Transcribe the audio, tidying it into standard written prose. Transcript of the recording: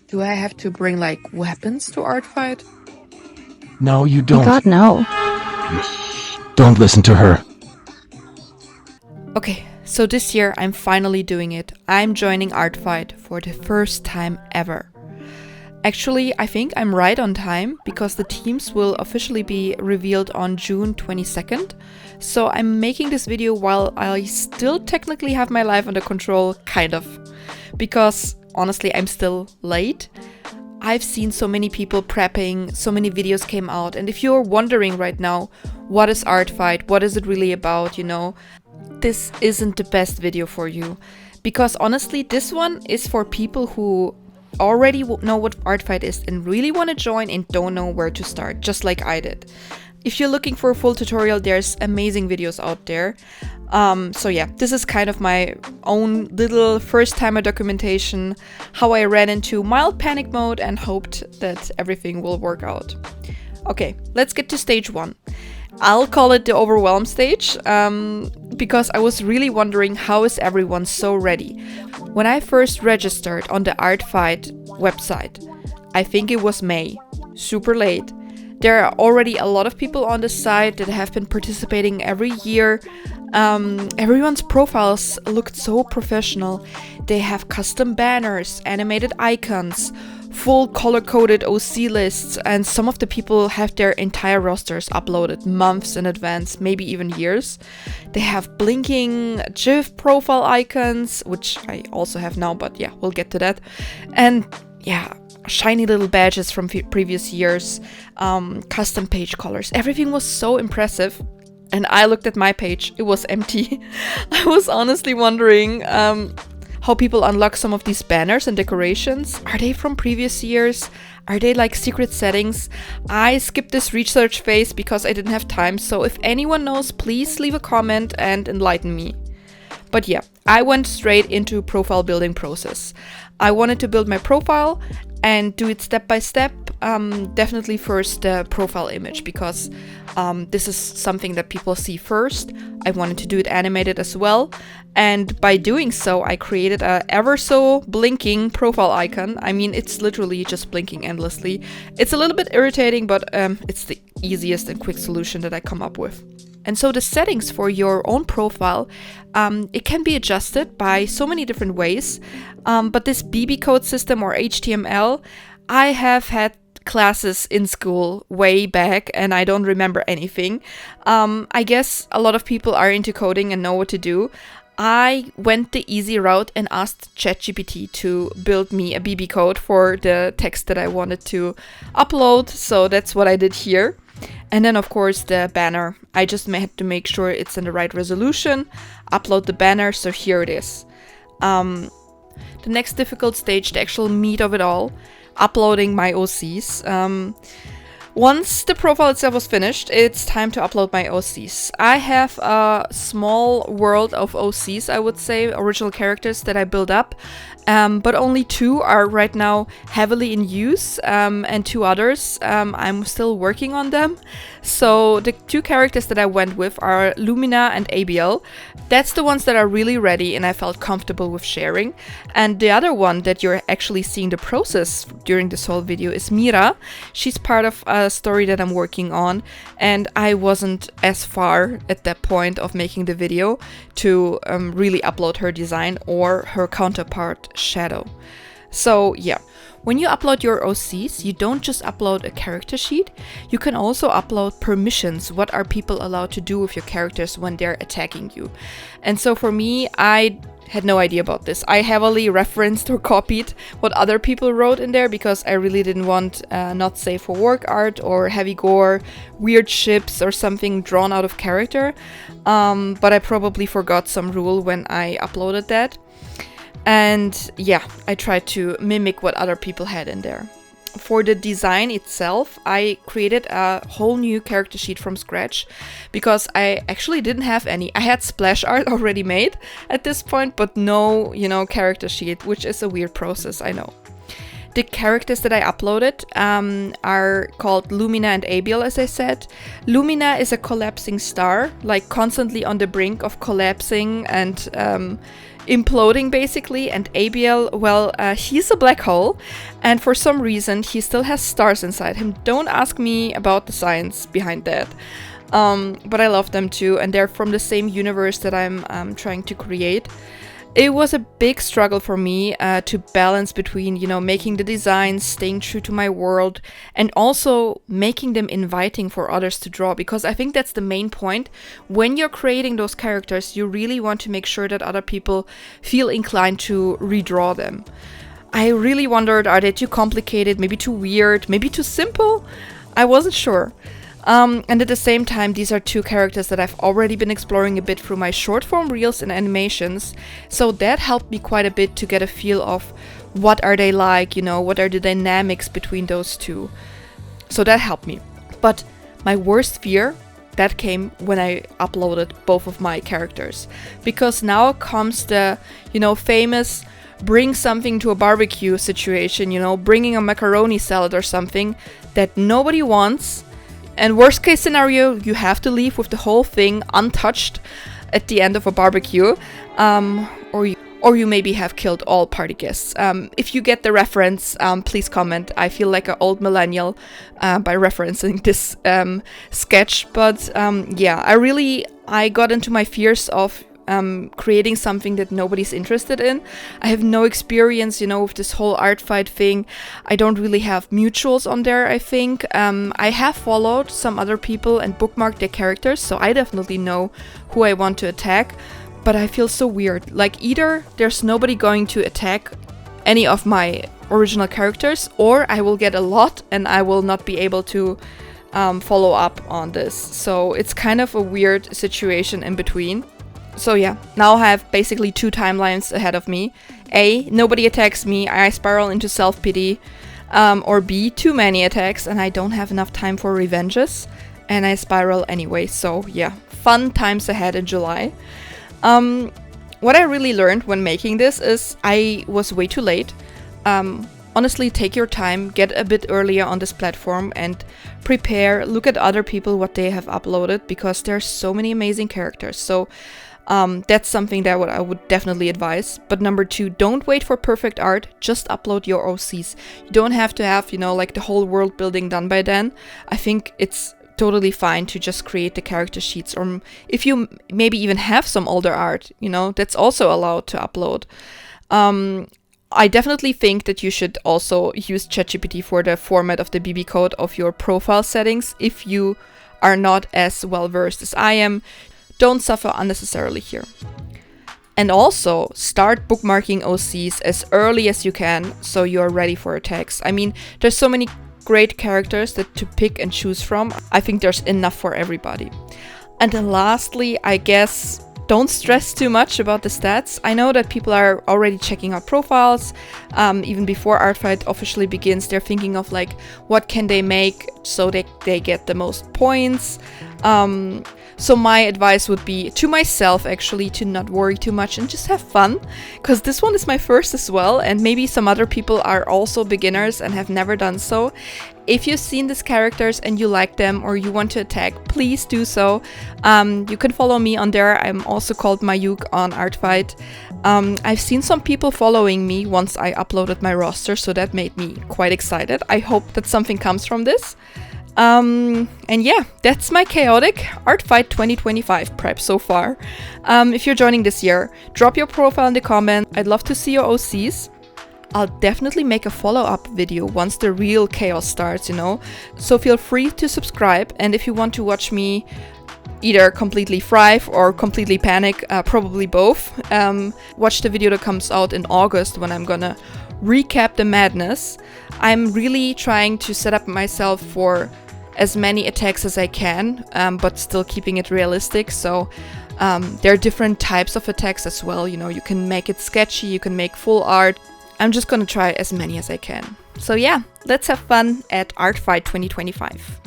Do I have to bring, like, weapons to ArtFight? No, you don't. Oh God, no. Don't listen to her. Okay, so this year I'm finally doing it. I'm joining ArtFight for the first time ever. Actually, I think I'm right on time because the teams will officially be revealed on June 22nd. So I'm making this video while I still technically have my life under control, kind of. Because honestly, I'm still late. I've seen so many people prepping, so many videos came out. And if you're wondering right now, what is ArtFight? What is it really about, this isn't the best video for you. Because honestly, this one is for people who already know what ArtFight is and really want to join and don't know where to start, just like I did. If you're looking for a full tutorial, there's amazing videos out there. So yeah, this is kind of my own little first-timer documentation, how I ran into mild panic mode and hoped that everything will work out. Okay, let's get to stage 1. I'll call it the Overwhelm Stage, because I was really wondering how is everyone so ready. When I first registered on the ArtFight website, I think it was May, super late. There are already a lot of people on the site that have been participating every year. Everyone's profiles looked so professional. They have custom banners, animated icons, full color-coded OC lists, and some of the people have their entire rosters uploaded months in advance, maybe even years. They have blinking GIF profile icons, which I also have now, but yeah, we'll get to that. And yeah, shiny little badges from previous years, custom page colors. Everything was so impressive. And I looked at my page, it was empty. I was honestly wondering how people unlock some of these banners and decorations. Are they from previous years? Are they like secret settings? I skipped this research phase because I didn't have time. So if anyone knows, please leave a comment and enlighten me. But yeah, I went straight into profile building process. I wanted to build my profile and do it step by step. Definitely first the profile image because this is something that people see first. I wanted to do it animated as well. And by doing so, I created a ever so blinking profile icon. I mean, it's literally just blinking endlessly. It's a little bit irritating, but it's the easiest and quick solution that I come up with. And so the settings for your own profile, it can be adjusted by so many different ways. But this BB code system or HTML, I have had classes in school way back and I don't remember anything. I guess a lot of people are into coding and know what to do. I went the easy route and asked ChatGPT to build me a BB code for the text that I wanted to upload. So that's what I did here. And then, of course, the banner. I just had to make sure it's in the right resolution, upload the banner, so here it is. The next difficult stage, the actual meat of it all, uploading my OCs. Once the profile itself was finished, it's time to upload my OCs. I have a small world of OCs, I would say, original characters that I build up, but only 2 are right now heavily in use, and 2 others, I'm still working on them. So the 2 characters that I went with are Lumina and ABL. That's the ones that are really ready and I felt comfortable with sharing. And the other one that you're actually seeing the process during this whole video is Mira. She's part of a story that I'm working on and I wasn't as far at that point of making the video to really upload her design or her counterpart Shadow. So yeah. When you upload your OCs, you don't just upload a character sheet, you can also upload permissions. What are people allowed to do with your characters when they're attacking you? And so for me, I had no idea about this. I heavily referenced or copied what other people wrote in there because I really didn't want not safe for work art or heavy gore, weird ships or something drawn out of character. But I probably forgot some rule when I uploaded that. And yeah, I tried to mimic what other people had in there. For the design itself, I created a whole new character sheet from scratch because I actually didn't have any. I had splash art already made at this point, but no, character sheet, which is a weird process, I know. The characters that I uploaded are called Lumina and Abiel, as I said. Lumina is a collapsing star, like constantly on the brink of collapsing and imploding basically, and ABL, well, he's a black hole, and for some reason he still has stars inside him. Don't ask me about the science behind that, but I love them too, and they're from the same universe that I'm trying to create. It was a big struggle for me to balance between, you know, making the designs, staying true to my world, and also making them inviting for others to draw, because I think that's the main point. When you're creating those characters, you really want to make sure that other people feel inclined to redraw them. I really wondered, are they too complicated, maybe too weird, maybe too simple? I wasn't sure. And at the same time, these are two characters that I've already been exploring a bit through my short form reels and animations, so that helped me quite a bit to get a feel of what are they like, you know, what are the dynamics between those two. So that helped me. But my worst fear, that came when I uploaded both of my characters, because now comes the, you know, famous bring something to a barbecue situation, you know, bringing a macaroni salad or something that nobody wants. And worst case scenario, you have to leave with the whole thing untouched at the end of a barbecue, or you maybe have killed all party guests. If you get the reference, please comment. I feel like an old millennial by referencing this sketch, but yeah, I got into my fears of creating something that nobody's interested in. I have no experience, you know, with this whole ArtFight thing. I don't really have mutuals on there, I think. I have followed some other people and bookmarked their characters, so I definitely know who I want to attack. But I feel so weird. Like, either there's nobody going to attack any of my original characters, or I will get a lot and I will not be able to follow up on this. So it's kind of a weird situation in between. So yeah, now I have basically two timelines ahead of me. A, nobody attacks me, I spiral into self-pity. Or B, too many attacks and I don't have enough time for revenges, and I spiral anyway. So yeah, fun times ahead in July. What I really learned when making this is I was way too late. Honestly, take your time, get a bit earlier on this platform and prepare, look at other people, what they have uploaded, because there's so many amazing characters. So that's something that I would definitely advise. But number two, don't wait for perfect art, just upload your OCs. You don't have to have, you know, like the whole world building done by then. I think it's totally fine to just create the character sheets, or if you maybe even have some older art, you know, that's also allowed to upload. I definitely think that you should also use ChatGPT for the format of the BB code of your profile settings if you are not as well versed as I am. Don't suffer unnecessarily here. And also start bookmarking OCs as early as you can so you're ready for attacks. I mean, there's so many great characters that to pick and choose from. I think there's enough for everybody. And then lastly, I guess, don't stress too much about the stats. I know that people are already checking out profiles. Even before ArtFight officially begins, they're thinking of like, what can they make so they get the most points. So my advice would be to myself, actually, to not worry too much and just have fun, because this one is my first as well, and maybe some other people are also beginners and have never done so. If you've seen these characters and you like them or you want to attack, please do so. You can follow me on there. I'm also called My OCs on ArtFight. I've seen some people following me once I uploaded my roster, so that made me quite excited. I hope that something comes from this. And yeah, that's my chaotic ArtFight 2025 prep so far. If you're joining this year, drop your profile in the comments. I'd love to see your OCs. I'll definitely make a follow-up video once the real chaos starts, you know. So feel free to subscribe, and if you want to watch me either completely thrive or completely panic, probably both, watch the video that comes out in August when I'm gonna recap the madness. I'm really trying to set up myself for as many attacks as I can, but still keeping it realistic. So there are different types of attacks as well. You know, you can make it sketchy, you can make full art. I'm just gonna try as many as I can. So yeah, let's have fun at ArtFight 2025.